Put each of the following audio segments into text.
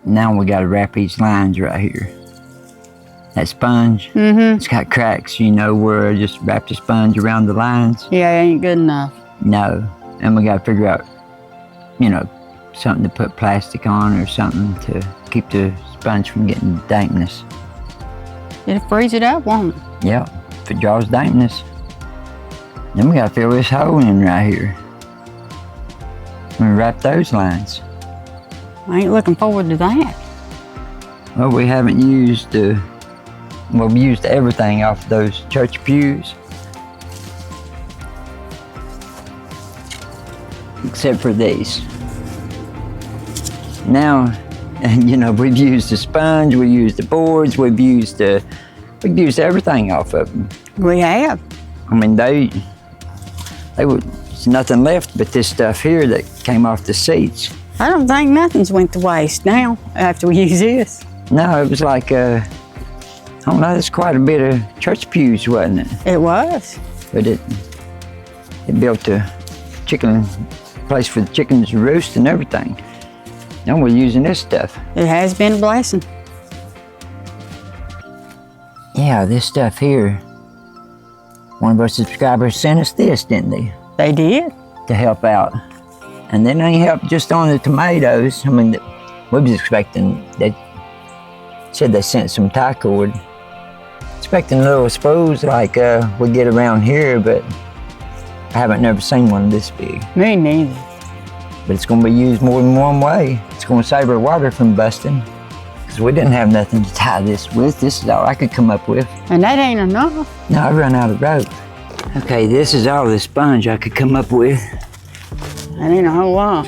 Now we got to wrap these lines right here. That sponge, it's got cracks, you know, where I just wrap the sponge around the lines. Yeah, it ain't good enough. No, and we got to figure out, you know, something to put plastic on or something to keep the sponge from getting dampness. It'll freeze it up, won't it? Yeah, if it draws dampness. Then we got to fill this hole in right here. We wrap those lines. I ain't looking forward to that. Well, we haven't used well, we used everything off those church pews. Except for these. Now, you know, we've used the sponge, we've used the boards, we've used everything off of them. We have. I mean, there's nothing left but this stuff here that came off the seats. I don't think nothing's went to waste now after we use this. No, it was like, I don't know, it's quite a bit of church pews, wasn't it? It was. But it built a place for the chickens to roost and everything. Now we're using this stuff. It has been a blessing. Yeah, this stuff here. One of our subscribers sent us this, didn't they? They did. To help out. And then they helped just on the tomatoes. I mean, we was expecting, they said they sent some tie cord. Expecting little spools like we get around here, but I haven't never seen one this big. Me neither. But it's going to be used more than one way. It's going to save our water from busting. Because we didn't have nothing to tie this with. This is all I could come up with. And that ain't enough. No, I run out of rope. Okay, this is all the sponge I could come up with. That ain't a whole lot.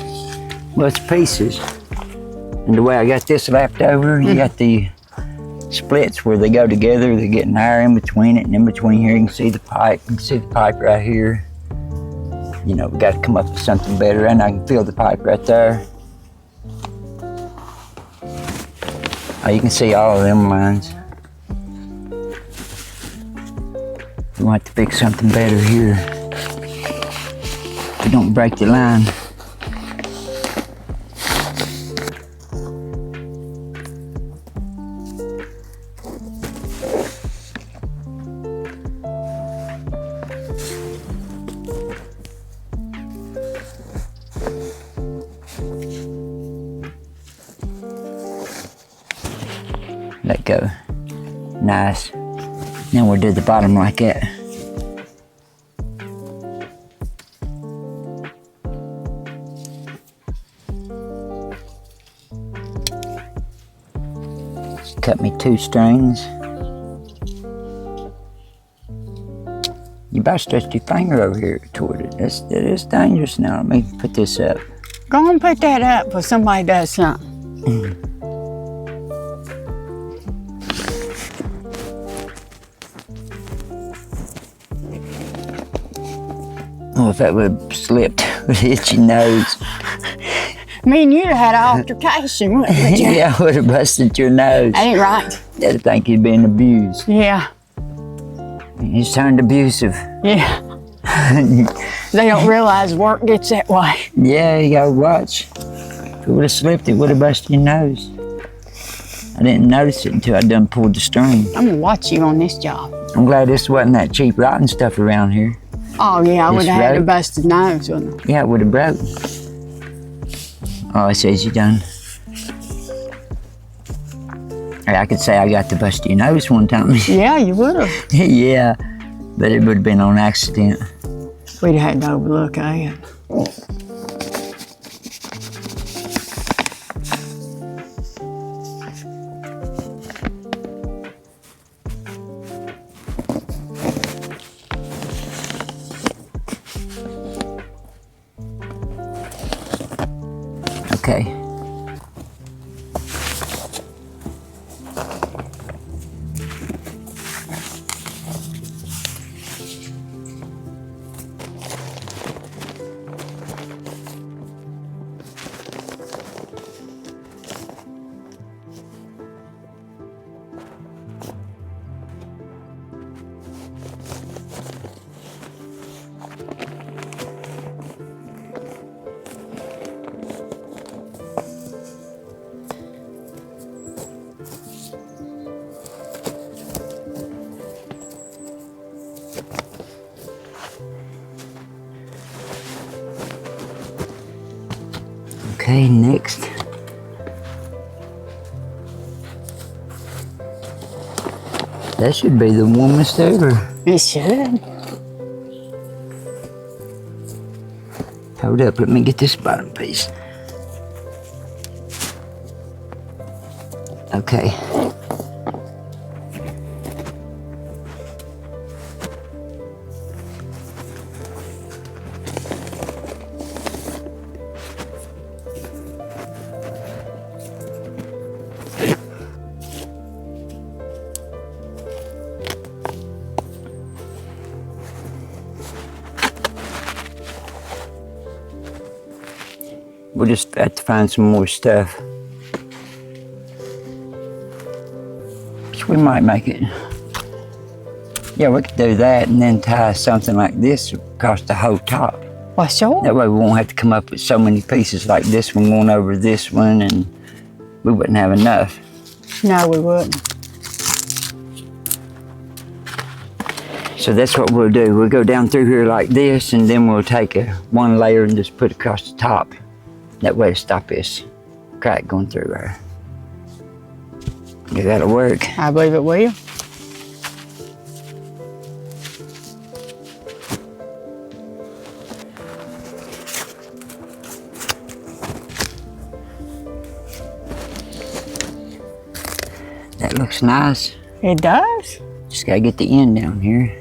Well, it's pieces. And the way I got this lapped over, you got the splits where they go together. They're getting air in between it, and in between here you can see the pipe. You can see the pipe right here. You know, we got to come up with something better, and I can feel the pipe right there. Oh, you can see all of them lines. We want to fix something better here. We don't break the line. Let go. Nice. Now we'll do the bottom like that. Just cut me 2 strings. You about stretched your finger over here toward it. It is dangerous now. Let me put this up. Go and put that up before somebody does something. Oh, if that would have slipped, it would hit your nose. Me and you'd have had an altercation, wouldn't you? Yeah, I would have busted your nose. That ain't right. They'd think you'd been abused. Yeah. He's turned abusive. Yeah. They don't realize work gets that way. Yeah, you gotta watch. If it would have slipped, it would have busted your nose. I didn't notice it until I done pulled the string. I'm gonna watch you on this job. I'm glad this wasn't that cheap rotten stuff around here. Oh yeah, I would have had a rope? busted nose, wouldn't I? Yeah, it would have broke. Oh, it says you done. Hey, I could say I got to bust your nose one time. Yeah, you would have. Yeah, but it would have been on accident. We'd have had to overlook that. Okay. Okay, next. That should be the warmest ever. It should. Hold up, let me get this bottom piece. Okay. We'll just have to find some more stuff. Which we might make it. Yeah, we could do that and then tie something like this across the whole top. Well, sure. That way we won't have to come up with so many pieces like this one going over this one, and we wouldn't have enough. No, we wouldn't. So that's what we'll do. We'll go down through here like this, and then we'll take one layer and just put it across the top. That way to stop this crack going through there. Yeah, that'll work. I believe it will. That looks nice. It does. Just gotta get the end down here.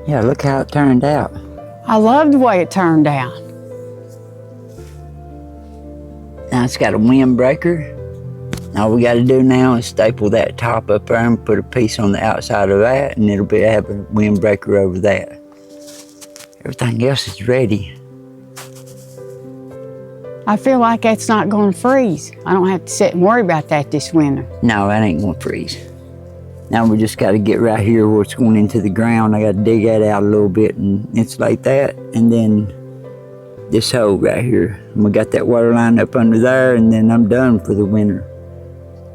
Yeah, look how it turned out. I love the way it turned out. Now it's got a windbreaker. All we gotta do now is staple that top up there and put a piece on the outside of that, and it'll have a windbreaker over that. Everything else is ready. I feel like that's not going to freeze. I don't have to sit and worry about that this winter. No, that ain't gonna freeze. Now we just gotta get right here where it's going into the ground. I gotta dig that out a little bit and insulate that, and then this hole right here. And we got that water line up under there, and then I'm done for the winter.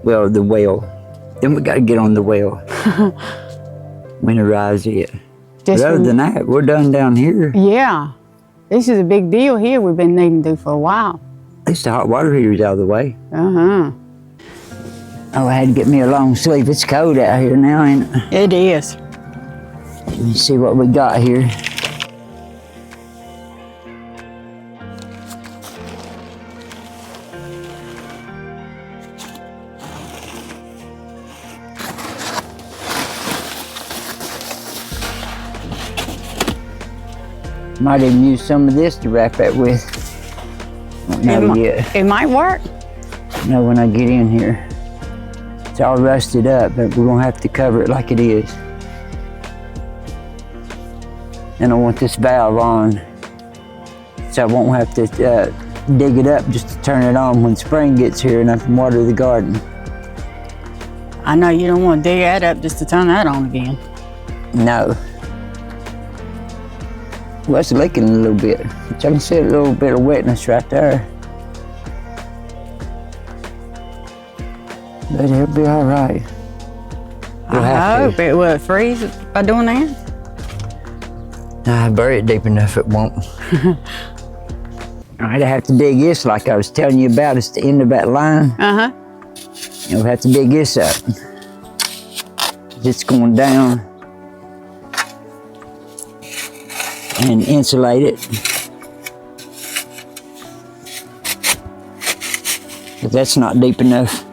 Well, the well. Then we gotta get on the well. Winterize it. But other than that, we're done down here. Yeah. This is a big deal here we've been needing to do for a while. At least the hot water heater's out of the way. Uh-huh. Oh, I had to get me a long sleeve. It's cold out here now, ain't it? It is. Let me see what we got here. Might even use some of this to wrap that with. Don't know yet. It might work. Know when I get in here. It's all rusted up, but we're gonna have to cover it like it is. And I want this valve on, so I won't have to dig it up just to turn it on when spring gets here and I can water the garden. I know you don't want to dig that up just to turn that on again. No. Well, it's leaking a little bit. I can see a little bit of wetness right there. But it'll be all right. I hope it will freeze by doing that. Nah, bury it deep enough it won't. All right, I have to dig this like I was telling you about. It's the end of that line. Uh-huh. And we'll have to dig this up. It's going down. And insulate it. But that's not deep enough.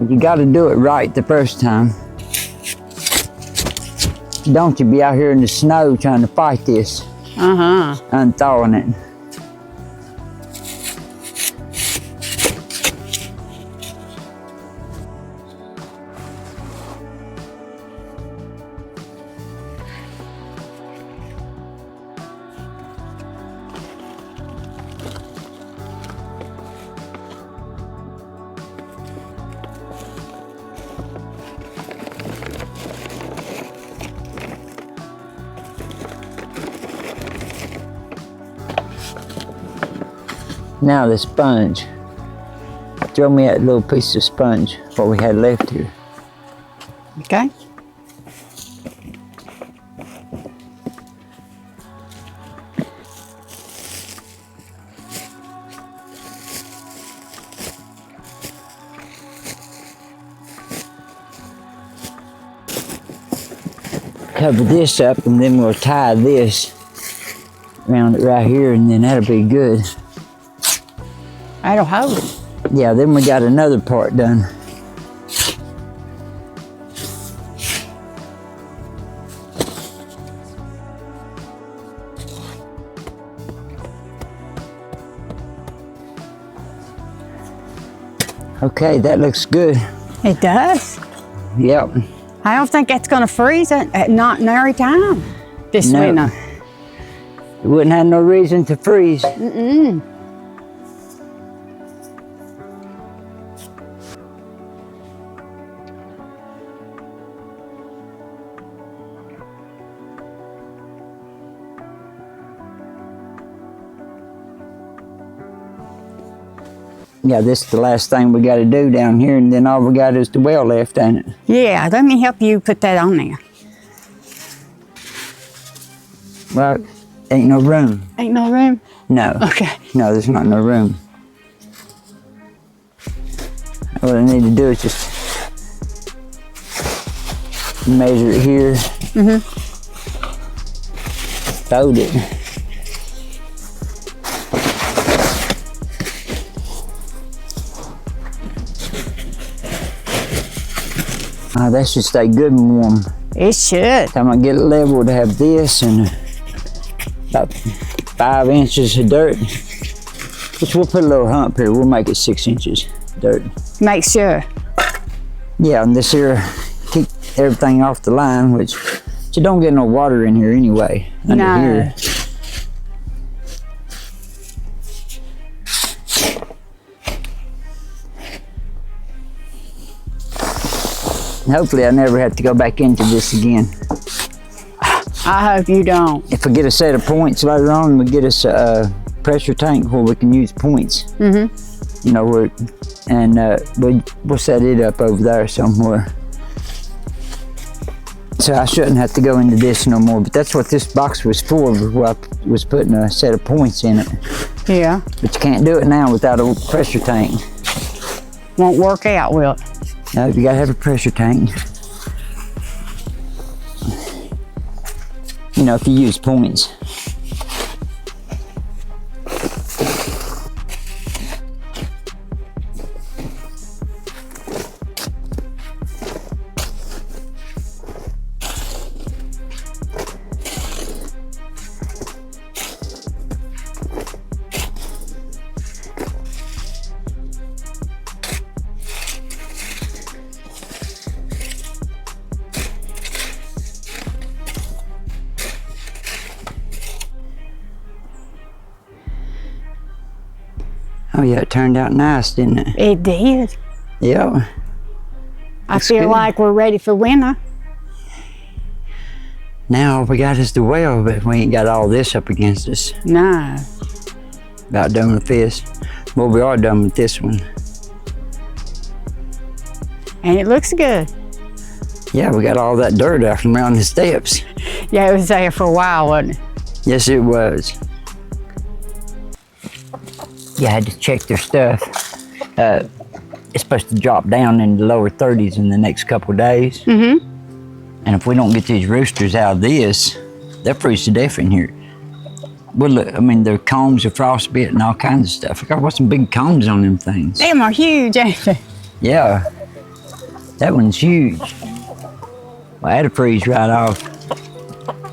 You gotta do it right the first time. Don't you be out here in the snow trying to fight this. Uh-huh. Unthawing it. Now the sponge. Throw me that little piece of sponge, what we had left here. Okay. Cover this up and then we'll tie this around it right here and then that'll be good. That'll hold it. Yeah, then we got another part done. Okay, that looks good. It does. Yep. I don't think that's gonna freeze at not nary time this No. winter. It wouldn't have no reason to freeze. Mm-mm. Yeah, this is the last thing we got to do down here, and then all we got is the well left, ain't it? Yeah, let me help you put that on there. Well, ain't no room. Ain't no room? No. Okay. No, there's not no room. What I need to do is just measure it here. Mm-hmm. Fold it. That should stay good and warm. It should. Time I get it level to have this and about 5 inches of dirt. Which we'll put a little hump here. We'll make it 6 inches dirt. Make sure. Yeah, and this here keep everything off the line, which you don't get no water in here anyway. Under No. here. Hopefully I never have to go back into this again. I hope you don't. If we get a set of points later on, we get us a pressure tank where we can use points. Mm-hmm. You know, we'll set it up over there somewhere. So I shouldn't have to go into this no more, but that's what this box was for, where I was putting a set of points in it. Yeah. But you can't do it now without a pressure tank. Won't work out, will it? No, you gotta have a pressure tank. You know, if you use points. Oh yeah, it turned out nice, didn't it? It did. Yeah. I Looks feel good. like we're ready for winter. Now all we got is the well, but we ain't got all this up against us. No. About done with this. Well, we are done with this one. And it looks good. Yeah, we got all that dirt out from around the steps. Yeah, it was there for a while, wasn't it? Yes, it was. You had to check their stuff. It's supposed to drop down in the lower 30s in the next couple of days. Mm-hmm. And if we don't get these roosters out of this, they'll freeze to death in here. Well, look, I mean, their combs are frostbit and all kinds of stuff. Look, I've got some big combs on them things. Them are huge, ain't they? Yeah, that one's huge. Well, that'll freeze right off.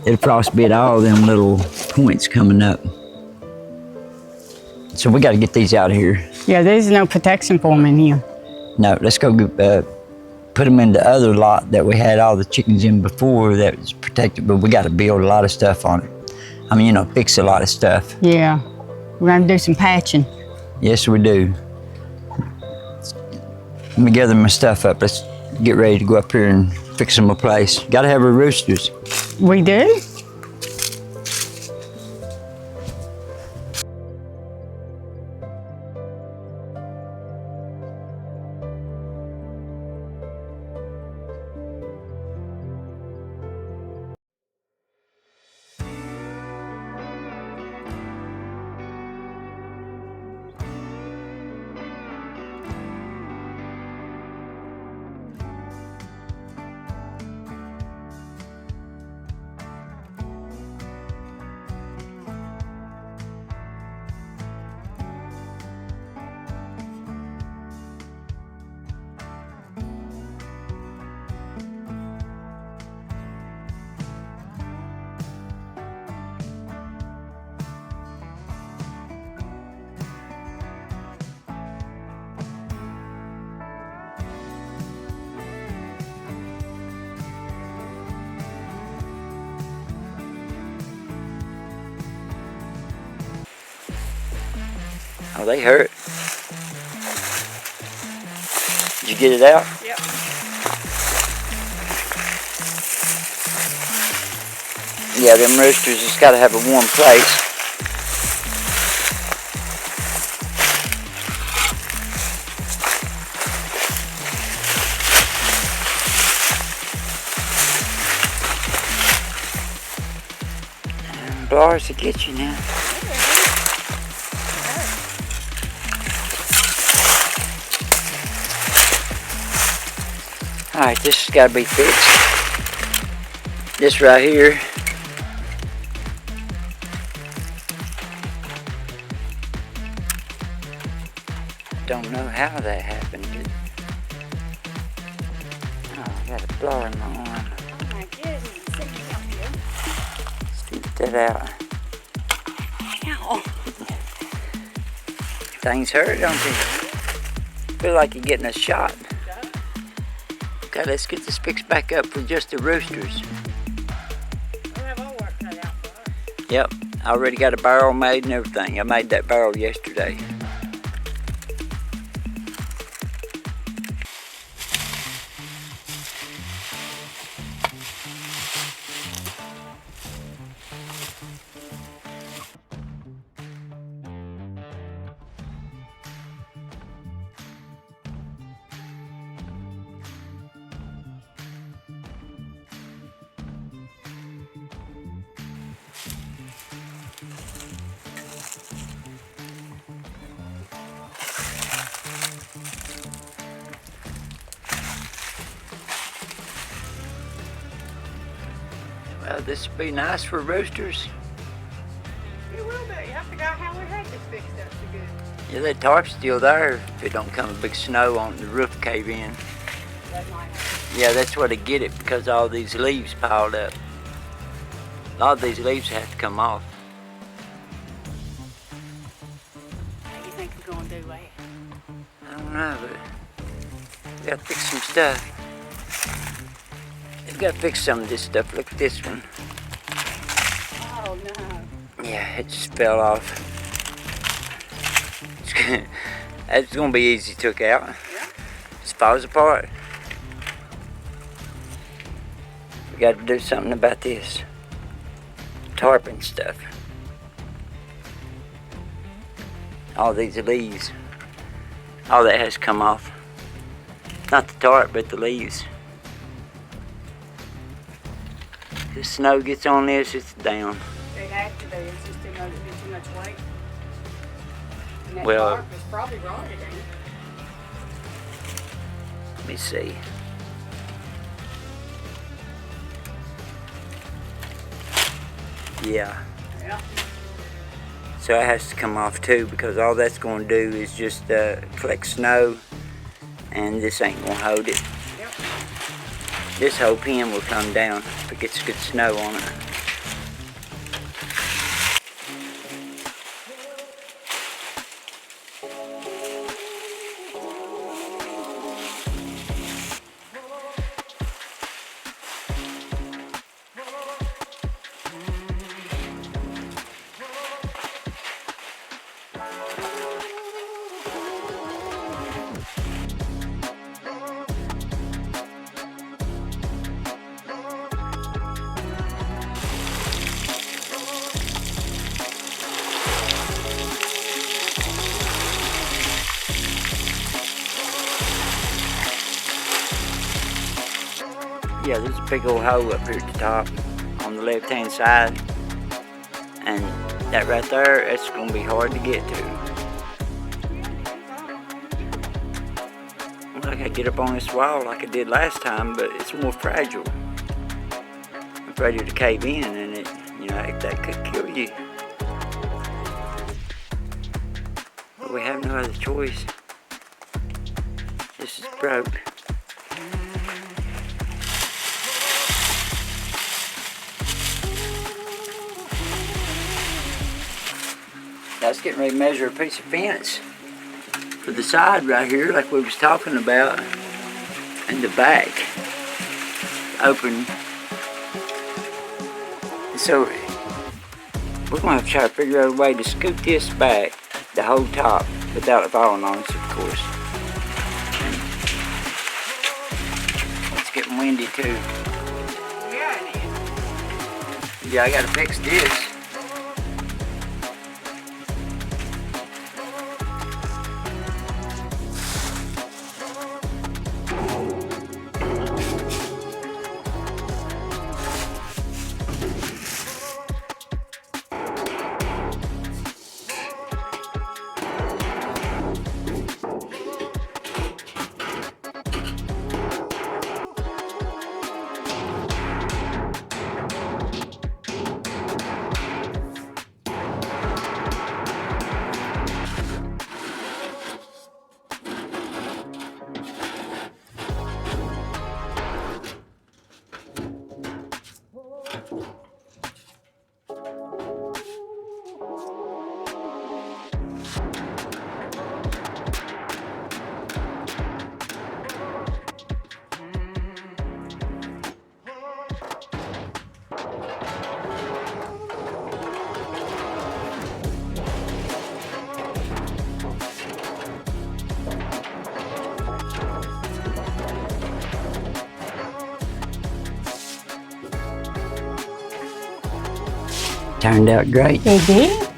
It'll frostbit all them little points coming up. So we got to get these out of here. Yeah, there's no protection for them in here. No, let's go put them in the other lot that we had all the chickens in before that was protected, but we got to build a lot of stuff on it. I mean, you know, fix a lot of stuff. Yeah. We're going to do some patching. Yes, we do. Let me gather my stuff up. Let's get ready to go up here and fix them a place. Got to have our roosters. We do? they hurt. Did you get it out? Yep. Yeah, them roosters just got to have a warm place. And bars to get you now. Alright, this has got to be fixed. This right here. Don't know how that happened. Oh, I got a blower in my arm. Oh my goodness. Let's get that out. Ow. Things hurt, don't they? Feel like you're getting a shot. Okay, let's get this fixed back up for just the roosters. We'll have all work cut out for us. Yep, I already got a barrel made and everything. I made that barrel yesterday. Well, this would be nice for roosters. It will be. I forgot how we had this fixed up so good. Yeah, that tarp's still there if it don't come a big snow on the roof cave in. That might happen. Yeah, that's where they get it because all these leaves piled up. A lot of these leaves have to come off. How do you think we're going to do that? I don't know, but we gotta fix some stuff. We gotta fix some of this stuff. Look at this one. Oh no. Yeah, it just fell off. It's gonna be easy took out. Yeah. Just falls apart. We got to do something about this tarp and stuff. All these leaves, all that has come off. Not the tarp, but the leaves. The snow gets on this, it's down. It has to be. It's just too much weight. And that Well, tarp is probably rotted in. let me see. Yeah. Yeah. So it has to come off too because all that's going to do is just collect snow and this ain't going to hold it. Yep. This whole pin will come down if it gets good snow on it. Yeah, there's a big old hole up here at the top on the left hand side, and that right there, it's going to be hard to get to. Well, I got to get up on this wall like I did last time, but it's more fragile. It's ready to cave in, and it, you know, that could kill you. But we have no other choice. This is broke. I was getting ready to measure a piece of fence for the side right here, like we was talking about, and the back open. So we're gonna have to try to figure out a way to scoot this back the whole top without it falling on us, of course. It's getting windy too. Yeah, it is. Yeah, I gotta fix this. Turned out great. They did?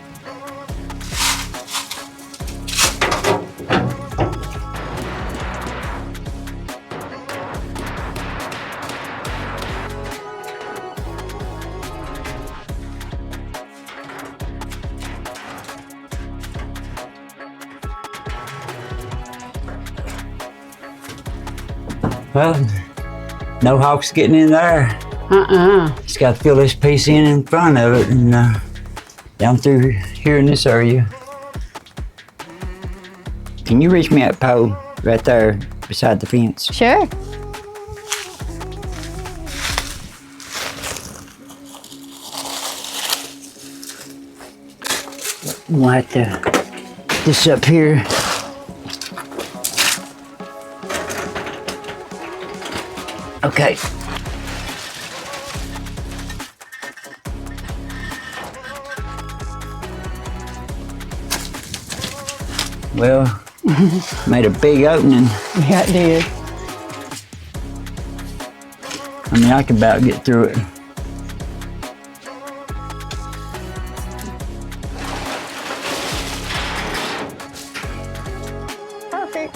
Well, no hawks getting in there. Just got to fill this piece in front of it and down through here in this area. Can you reach me that pole right there beside the fence? Sure. We'll have to put this up here. Okay. Well, made a big opening. Yeah, it did. I mean, I can about get through it. Perfect.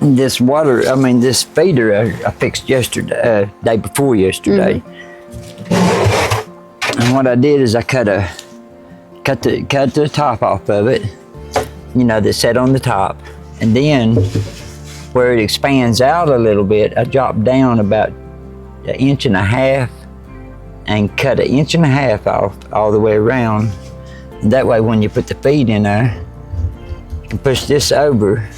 This water, I mean, this feeder I fixed yesterday, day before yesterday. And what I did is I cut the top off of it, you know, that sat on the top. And then where it expands out a little bit, I dropped down about 1.5 inches and cut 1.5 inches off all the way around. And that way when you put the feed in there, you can push this over.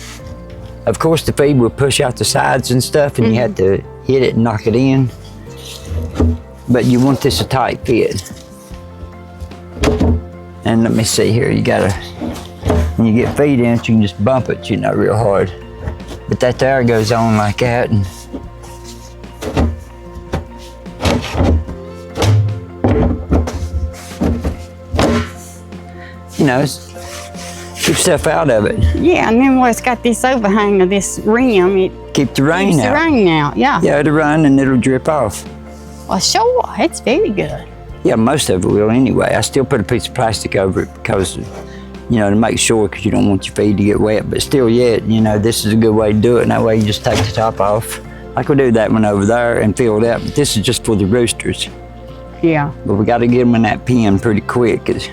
Of course, the feed will push out the sides and stuff, and you have to hit it and knock it in. But you want this a tight fit. And let me see here, you gotta, when you get feed in it, you can just bump it, you know, real hard. But that there goes on like that. And you know, keep stuff out of it. Yeah, and then where it's got this overhang of this rim, it Keep the rain keeps out. the rain out. Yeah. Yeah, it'll run and it'll drip off. Well, sure, it's very good. Yeah, most of it will anyway. I still put a piece of plastic over it because, you know, to make sure, because you don't want your feed to get wet. But still yet, you know, this is a good way to do it. And that way you just take the top off. Like we do that one over there and fill it up. But this is just for the roosters. Yeah. But we got to get them in that pen pretty quick because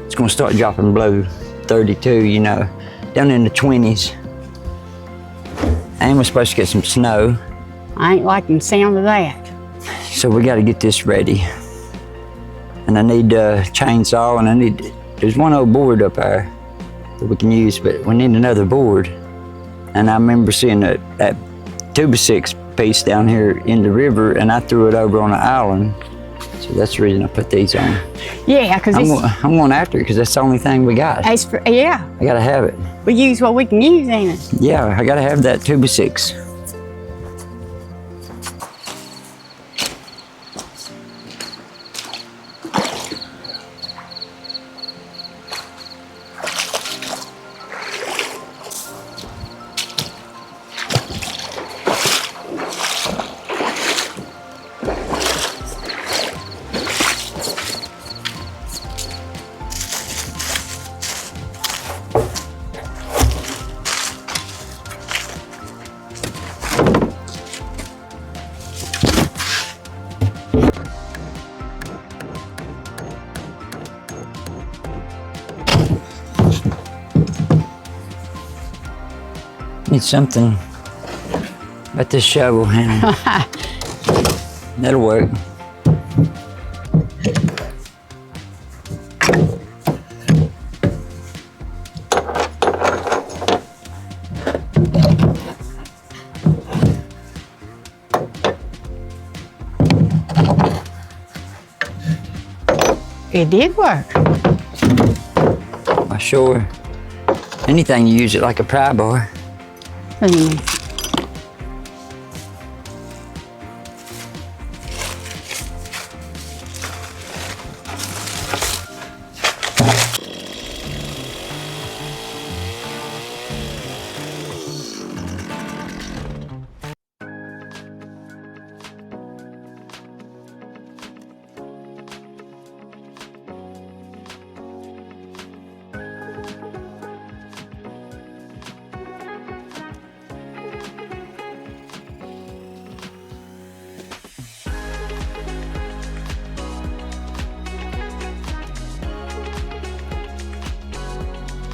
it's going to start dropping below 32, you know, down in the 20s. And we're supposed to get some snow. I ain't liking the sound of that. So we got to get this ready. And I need a chainsaw, and there's one old board up there that we can use, but we need another board. And I remember seeing that 2x6 piece down here in the river, and I threw it over on an island. So that's the reason I put these on. Yeah, because I'm going after it because that's the only thing we got. yeah. I got to have it. We use what we can use, ain't it? Yeah, I gotta have that 2x6. Need something about this shovel handle. That'll work. It did work. Why, sure. Anything you use it like a pry bar. What do you mean?